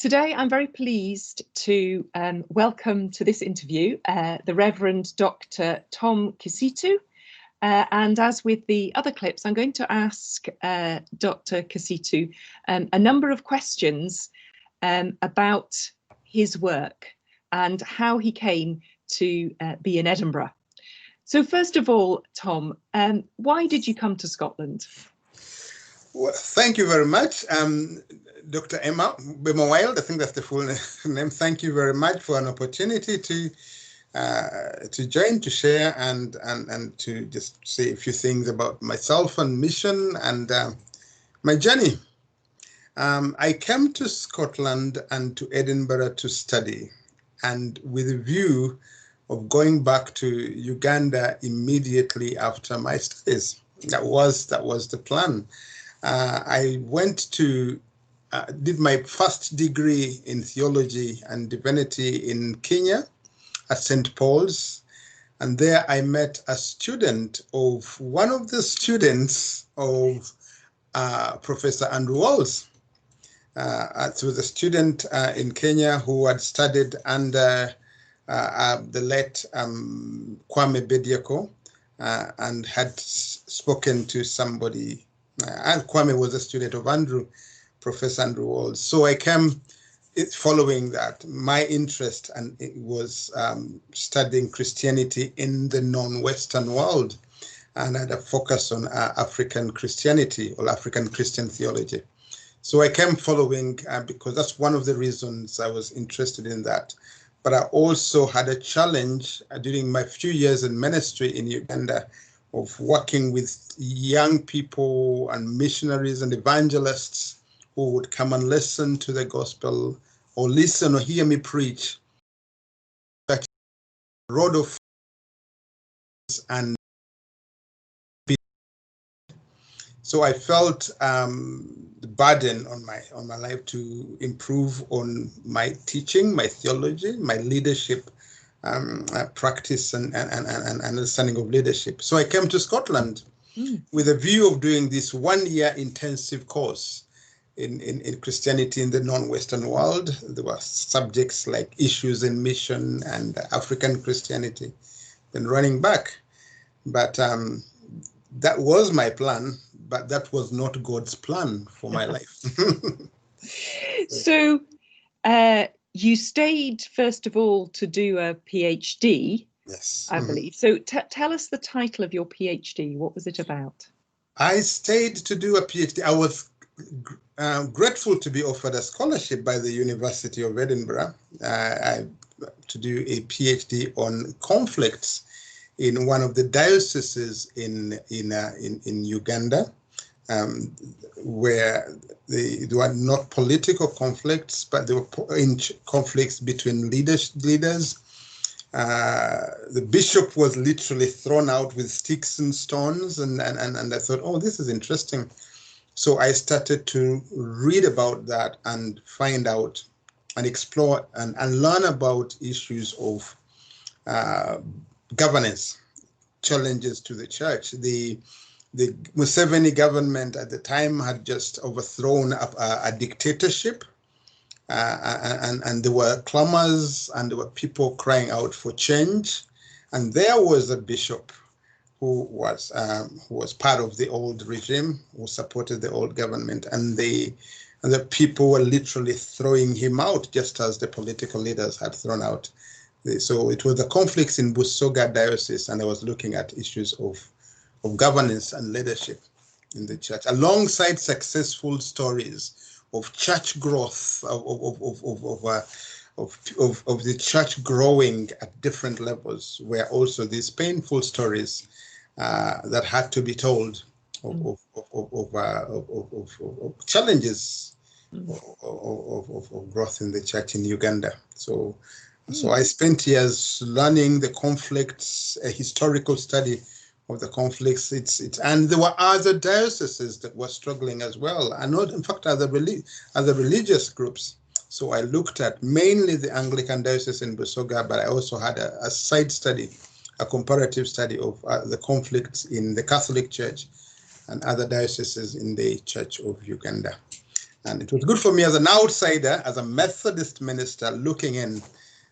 Today, I'm very pleased to welcome to this interview the Reverend Dr. Tom Kisitu. And as with the other clips, I'm going to ask Dr. Kisitu a number of questions about his work and how he came to be in Edinburgh. So first of all, Tom, why did you come to Scotland? Well, thank you very much, Dr. Emma Wild. I think that's the full name. Thank you very much for an opportunity to join, to share, and to just say a few things about myself and mission and my journey. I came to Scotland and to Edinburgh to study, and with a view of going back to Uganda immediately after my studies. That was the plan. I went to did my first degree in theology and divinity in Kenya at St. Paul's, and there I met a student of one of the students of Professor Andrew Walls. So the student in Kenya who had studied under the late Kwame Bediako and had spoken to somebody. And Kwame was a student of Professor Andrew Walls. So I came following that. My interest and it was studying Christianity in the non-Western world, and I had a focus on African Christianity or African Christian theology. So I came following because that's one of the reasons I was interested in that. But I also had a challenge during my few years in ministry in Uganda of working with young people and missionaries and evangelists who would come and listen to the gospel or listen or hear me preach. Road of and so I felt the burden on my life to improve on my teaching, my theology, my leadership practice and understanding of leadership. So I came to Scotland with a view of doing this 1-year intensive course in Christianity in the non-Western world. There were subjects like issues in mission and African Christianity, then running back. But that was my plan, but that was not God's plan for my life. So you stayed, first of all, to do a PhD, yes, I believe. So tell us the title of your PhD. What was it about? I stayed to do a PhD. I was grateful to be offered a scholarship by the University of Edinburgh to do a PhD on conflicts in one of the dioceses in Uganda, where there were not political conflicts, but there were conflicts between leaders. The bishop was literally thrown out with sticks and stones, and I thought, oh, this is interesting. So I started to read about that and find out and explore and learn about issues of governance, challenges to the church. The Museveni government at the time had just overthrown a dictatorship, and there were clamors and there were people crying out for change. And there was a bishop who was part of the old regime, who supported the old government, and the people were literally throwing him out, just as the political leaders had thrown out. So it was the conflicts in Busoga diocese, and I was looking at issues of governance and leadership in the church, alongside successful stories of church growth, of the church growing at different levels, where also these painful stories that had to be told of challenges of growth in the church in Uganda. So I spent years learning the conflicts, a historical study of the conflicts. And there were other dioceses that were struggling as well, and not, in fact, other religious groups. So I looked at mainly the Anglican diocese in Busoga, but I also had a side study, a comparative study of the conflicts in the Catholic Church and other dioceses in the Church of Uganda. And it was good for me as an outsider, as a Methodist minister looking in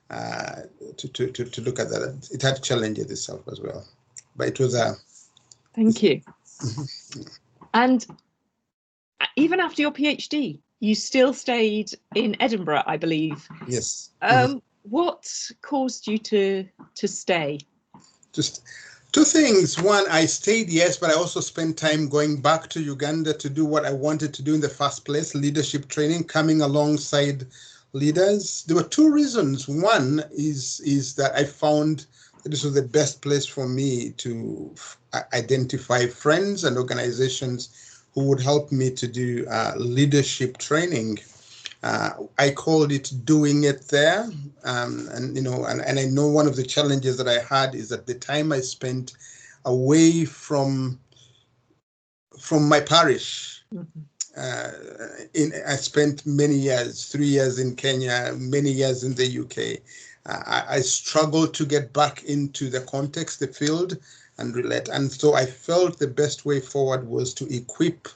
to look at that. It had challenges itself as well. But it was a... Thank you. And even after your PhD, you still stayed in Edinburgh, I believe. Yes. What caused you to stay? Just two things. One, I stayed, yes, but I also spent time going back to Uganda to do what I wanted to do in the first place, leadership training, coming alongside leaders. There were two reasons. One is that I found that this was the best place for me to identify friends and organizations who would help me to do leadership training. I called it doing it there, and you know, and I know one of the challenges that I had is that the time I spent away from my parish. I spent many years, 3 years in Kenya, many years in the UK. I struggled to get back into the context, the field, and relate. And so I felt the best way forward was to equip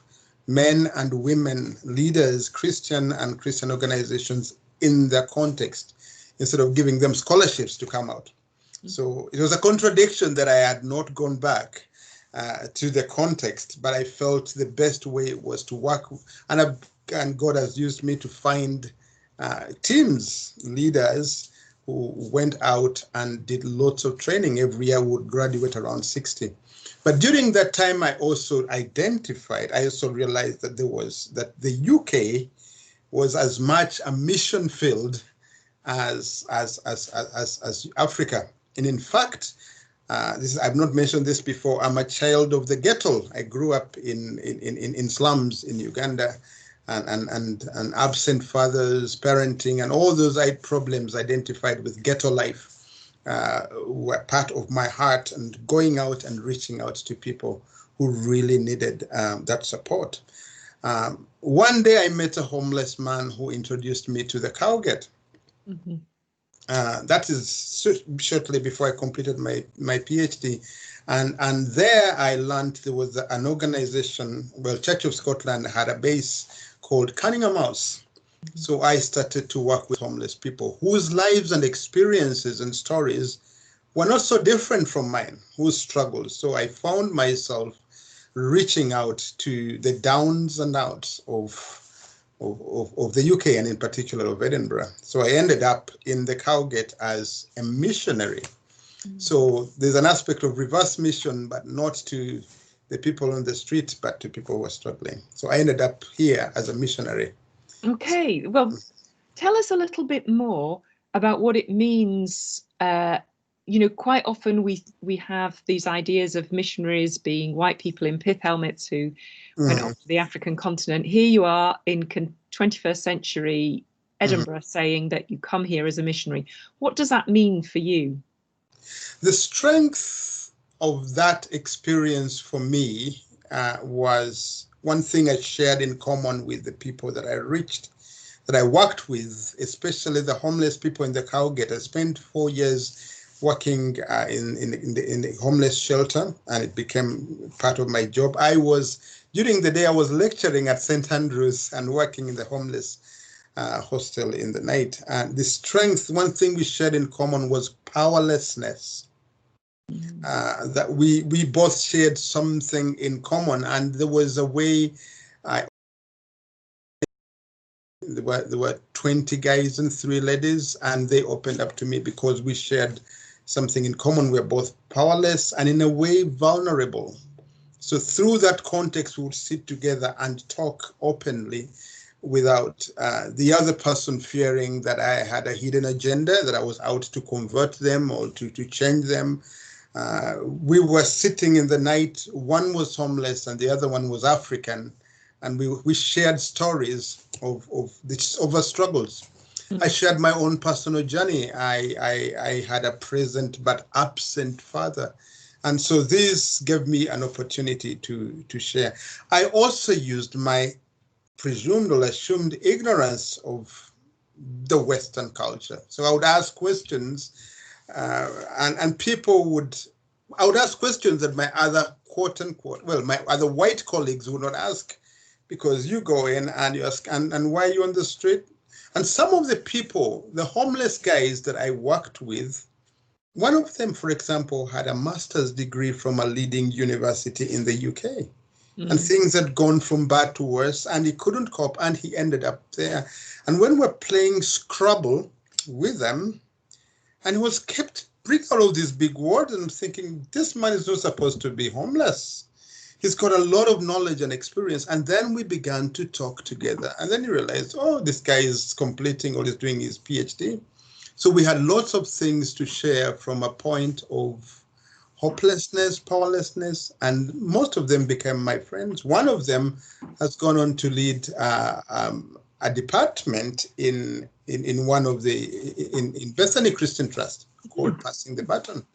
men and women, leaders, Christian and Christian organizations in their context, instead of giving them scholarships to come out. So it was a contradiction that I had not gone back to the context, but I felt the best way was to work, and God has used me to find teams, leaders who went out and did lots of training. Every year would graduate around 60. But during that time, I also realized that the UK was as much a mission field as Africa. And in fact, I've not mentioned this before, I'm a child of the ghetto. I grew up in slums in Uganda, and absent fathers, parenting, and all those problems identified with ghetto life were part of my heart, and going out and reaching out to people who really needed that support. One day I met a homeless man who introduced me to the Cowgate. That is shortly before I completed my PhD. And there I learned there was an organization, well, Church of Scotland had a base called Cunningham House. So I started to work with homeless people whose lives and experiences and stories were not so different from mine, whose struggles. So I found myself reaching out to the downs and outs of the UK, and in particular of Edinburgh. So I ended up in the Cowgate as a missionary. So there's an aspect of reverse mission, but not to the people on the street, but to people who are struggling. So I ended up here as a missionary. Okay, well, tell us a little bit more about what it means. You know, quite often we have these ideas of missionaries being white people in pith helmets who went off to the African continent. Here you are in 21st century Edinburgh saying that you come here as a missionary. What does that mean for you? The strength of that experience for me was one thing I shared in common with the people that I reached, that I worked with, especially the homeless people in the Cowgate. I spent 4 years working in the homeless shelter, and it became part of my job. During the day, I was lecturing at St. Andrews and working in the homeless hostel in the night. And the strength, one thing we shared in common was powerlessness. That we both shared something in common, and there was a way. There were 20 guys and 3 ladies, and they opened up to me because we shared something in common. We're both powerless and in a way vulnerable. So through that context, we would sit together and talk openly without the other person fearing that I had a hidden agenda, that I was out to convert them or to change them. We were sitting in the night. One was homeless and the other one was African. And we shared stories of our struggles. I shared my own personal journey. I had a present but absent father. And so this gave me an opportunity to share. I also used my presumed or assumed ignorance of the Western culture. So I would ask questions and I would ask questions that my other quote unquote, well, my other white colleagues would not ask. because you go in and you ask, and why are you on the street? And some of the people, the homeless guys that I worked with, one of them, for example, had a master's degree from a leading university in the UK. And things had gone from bad to worse, and he couldn't cope, and he ended up there. And when we're playing Scrabble with them, and he was kept bringing all of these big words, and I'm thinking, this man is not supposed to be homeless. He's got a lot of knowledge and experience. And then we began to talk together. And then you realized, oh, this guy is completing or he's doing his PhD. So we had lots of things to share from a point of hopelessness, powerlessness, and most of them became my friends. One of them has gone on to lead a department in one of the in Bethany Christian Trust called Passing the Baton.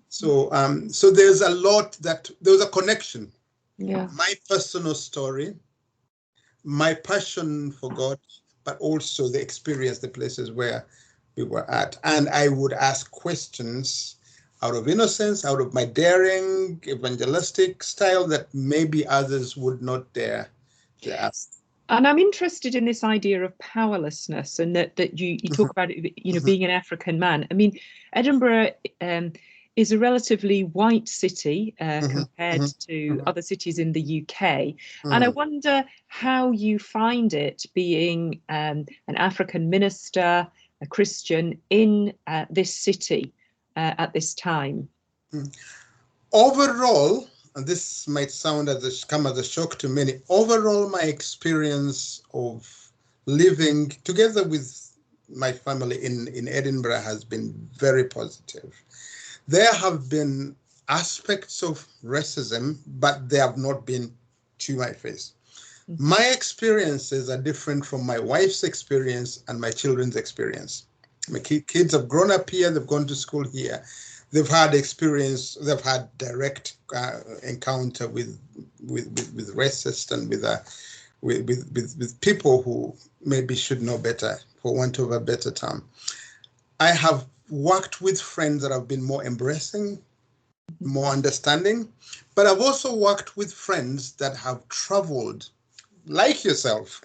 So so there's a lot there's a connection. Yeah. My personal story, my passion for God, but also the experience, the places where we were at. And I would ask questions out of innocence, out of my daring, evangelistic style that maybe others would not dare to ask. And I'm interested in this idea of powerlessness, and that you talk about it, being an African man. I mean, Edinburgh is a relatively white city compared to other cities in the UK. And I wonder how you find it being an African minister, a Christian in this city at this time. Overall, and this might come as a shock to many, overall my experience of living together with my family in Edinburgh has been very positive. There have been aspects of racism, but they have not been to my face. My experiences are different from my wife's experience and my children's experience. My kids have grown up here, they've gone to school here. They've had experience, they've had direct encounter with racists and with people who maybe should know better, for want of a better term. I have worked with friends that have been more embracing, more understanding, but I've also worked with friends that have traveled like yourself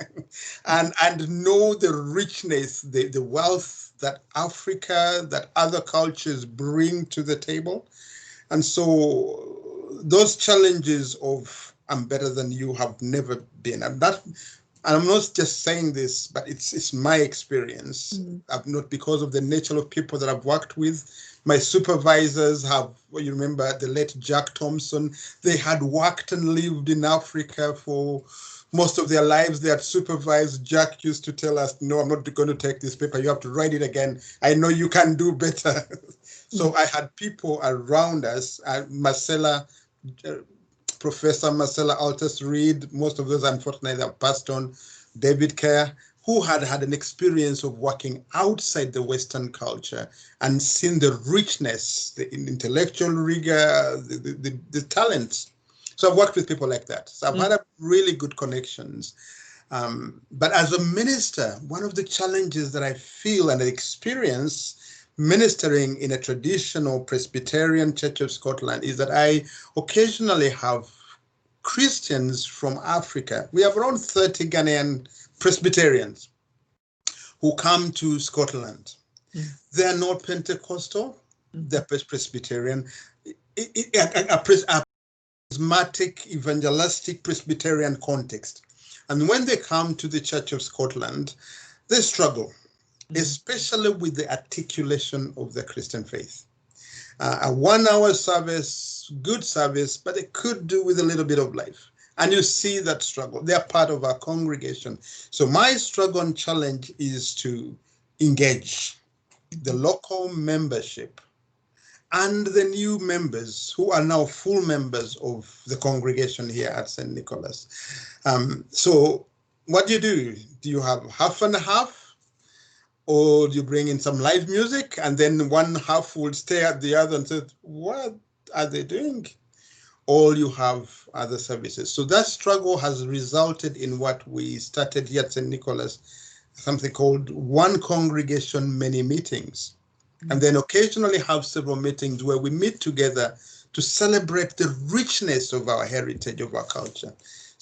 and know the richness, the wealth that Africa, that other cultures bring to the table. And so those challenges of I'm better than you have never been. And I'm not just saying this, but it's my experience. I've not, because of the nature of people that I've worked with. My supervisors have, you remember the late Jack Thompson, they had worked and lived in Africa for most of their lives. They had supervised. Jack used to tell us, no, I'm not going to take this paper. You have to write it again. I know you can do better. So I had people around us, Professor Marcella Altus Reed, most of those unfortunately have passed on, David Kerr, who had an experience of working outside the Western culture and seen the richness, the intellectual rigor, the talents. So I've worked with people like that. So I've had a really good connections. But as a minister, one of the challenges that I feel and I experience ministering in a traditional Presbyterian Church of Scotland is that I occasionally have Christians from Africa. We have around 30 Ghanaian Presbyterians who come to Scotland. They're not Pentecostal, they're Presbyterian. A charismatic, evangelistic Presbyterian context. And when they come to the Church of Scotland, they struggle, especially with the articulation of the Christian faith. A 1 hour service, good service, but they could do with a little bit of life. And you see that struggle. They're part of our congregation. So my struggle and challenge is to engage the local membership and the new members who are now full members of the congregation here at St. Nicholas. So what do? Do you have half and half? Or do you bring in some live music and then one half will stare at the other and say, what are they doing? Or you have other services. So that struggle has resulted in what we started here at St. Nicholas, something called one congregation, many meetings. And then occasionally have several meetings where we meet together to celebrate the richness of our heritage, of our culture.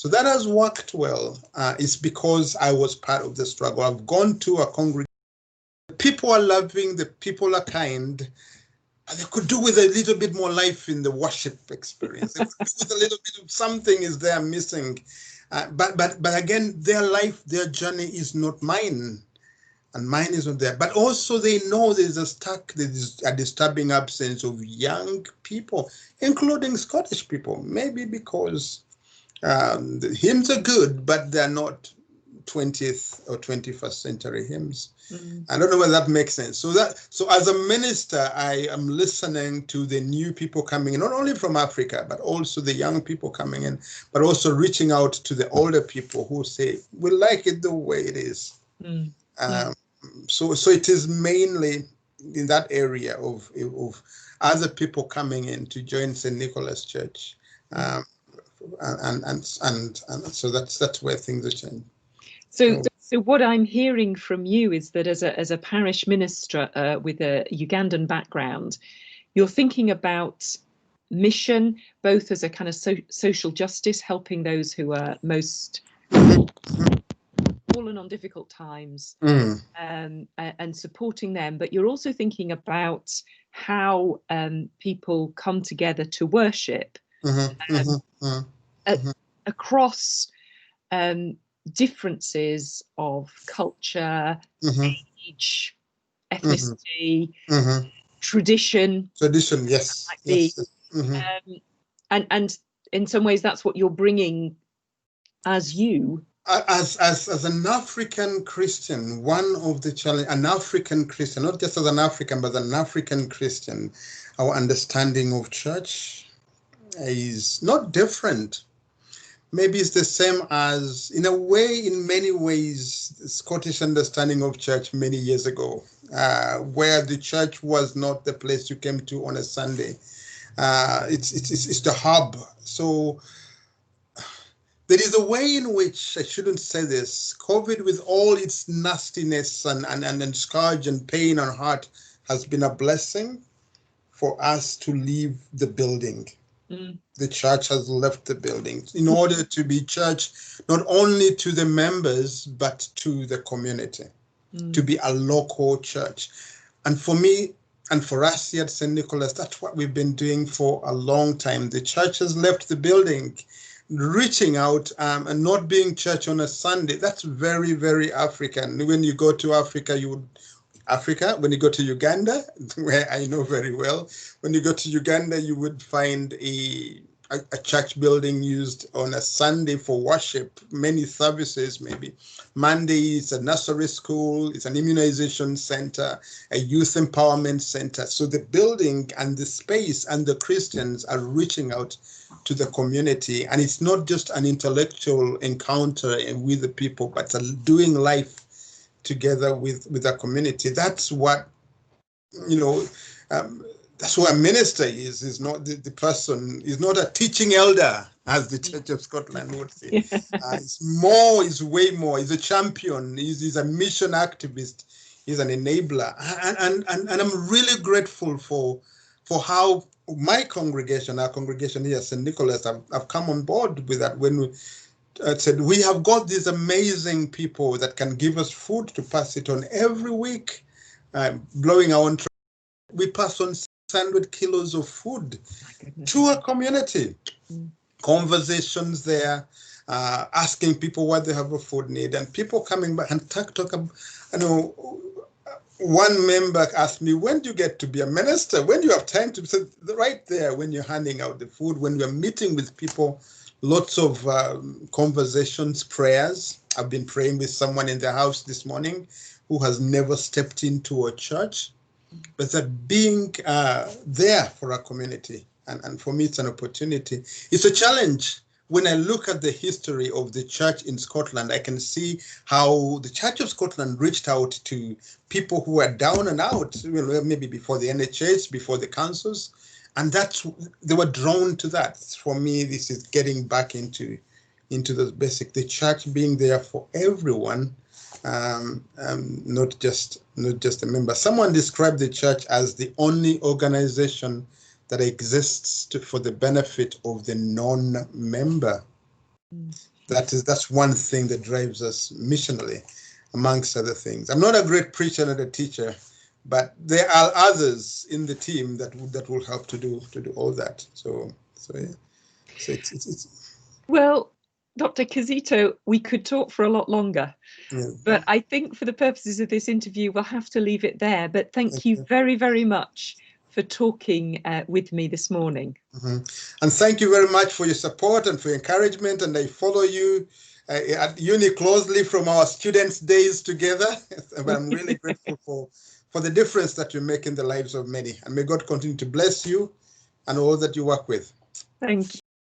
So that has worked well. It's because I was part of the struggle. I've gone to a congregation. The people are loving, the people are kind. They could do with a little bit more life in the worship experience. They could do with a little bit of something is there missing. But again, their life, their journey is not mine. And mine is not there. But also they know there's a disturbing absence of young people, including Scottish people, maybe because the hymns are good, but they're not 20th or 21st century hymns. I don't know whether that makes sense. So as a minister, I am listening to the new people coming in, not only from Africa, but also the young people coming in, but also reaching out to the older people who say, we like it the way it is. So it is mainly in that area of other people coming in to join St. Nicholas Church. And so that's where things are changing. So what I'm hearing from you is that as a parish minister with a Ugandan background, you're thinking about mission, both as a kind of social justice, helping those who are most fallen on difficult times, and supporting them. But you're also thinking about how people come together to worship across differences of culture, age, ethnicity, tradition. Tradition, yes. Yes. And in some ways, that's what you're bringing as you. As an African Christian, one of the challenge, an African Christian, not just as an African, but an African Christian, our understanding of church is not different. Maybe it's the same as, in a way, in many ways, the Scottish understanding of church many years ago, where the church was not the place you came to on a Sunday. It's the hub. So there is a way in which, I shouldn't say this, COVID with all its nastiness and scourge and pain on heart has been a blessing for us to leave the building. The church has left the building in order to be church, not only to the members, but to the community, to be a local church. And for me, and for us here at St. Nicholas, that's what we've been doing for a long time. The church has left the building, reaching out and not being church on a Sunday. That's very, very African. When you go to Africa, when you go to Uganda, where I know very well, when you go to Uganda, you would find a church building used on a Sunday for worship, many services maybe. Monday is a nursery school, it's an immunization center, a youth empowerment center. So the building and the space and the Christians are reaching out to the community. And it's not just an intellectual encounter with the people, but doing life together with the community. That's what, that's what a minister is not the person, is not a teaching elder, as the Church of Scotland would say. It's way more. He's a champion. He's a mission activist. He's an enabler. And I'm really grateful for how my congregation, our congregation here at St. Nicholas, have come on board with that. When we said, we have got these amazing people that can give us food to pass it on every week, blowing our own trumpet. We pass on 600 kilos of food to a community. Conversations there, asking people what they have a food need, and people coming back and talk. One member asked me, when do you get to be a minister? When do you have time to say, right there, when you're handing out the food, when you're meeting with people, lots of conversations, prayers. I've been praying with someone in the house this morning who has never stepped into a church, but that being there for our community. And for me, it's an opportunity. It's a challenge. When I look at the history of the church in Scotland, I can see how the Church of Scotland reached out to people who were down and out, maybe before the NHS, before the councils, and they were drawn to that. For me, this is getting back into the basic, the church being there for everyone, not just a member. Someone described the church as the only organization that exists for the benefit of the non-member. That's one thing that drives us missionally, amongst other things. I'm not a great preacher and a teacher, but there are others in the team that will help to do all that. So yeah. So it's Well, Dr. Casito, we could talk for a lot longer, yeah. but I think for the purposes of this interview, we'll have to leave it there. But thank Thank you you. very, very much for talking with me this morning. And thank you very much for your support and for your encouragement. And I follow you at uni closely from our students' days together. But I'm really grateful for the difference that you make in the lives of many. And may God continue to bless you and all that you work with. Thank you.